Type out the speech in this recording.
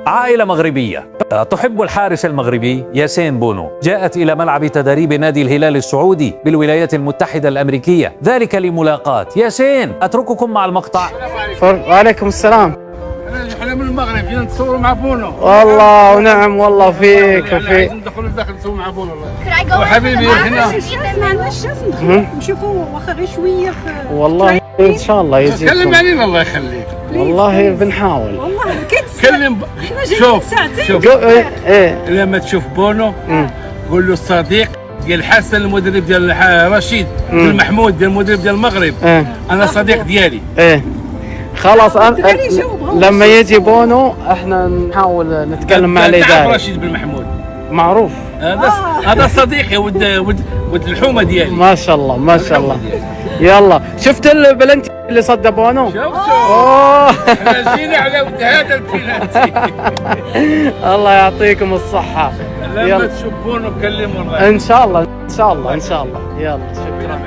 عائلة مغربية تحب الحارس المغربي ياسين بونو جاءت إلى ملعب تدريب نادي الهلال السعودي بالولايات المتحدة الأمريكية، ذلك لملاقاة ياسين. أترككم مع المقطع. وعليكم السلام. احنا من المغرب جينا نتصوروا مع بونو. والله ونعم والله فيك وفي ندخلوا لداخل نتصوروا مع بونو والله. وحبيبي هنا ما عندناش شمس نشوفوا واخا غير شويه والله ان شاء الله يجيكم. تكلم علينا الله يخليك. والله بنحاول. والله كلم. شوف ايه لما تشوف بونو قول له الصديق ديال حسن المدرب ديال رشيد بن محمود ديال المدرب ديال المغرب. انا صديق ديالي. ايه خلاص لما يجي بونو احنا نحاول نتكلم مع الاداره. تعرف رشيد بن محمود؟ معروف. هذا صديقي ود الحومه ديالي. ما شاء الله ما شاء الله. يلا شفت البلنتي اللي صد بونو؟ شفتوا؟ احنا جينا على ود هذا البلنتي. الله يعطيكم الصحة. لما تشوف بونو كلموا ان شاء الله ان شاء الله ان شاء الله. يلا شكرا.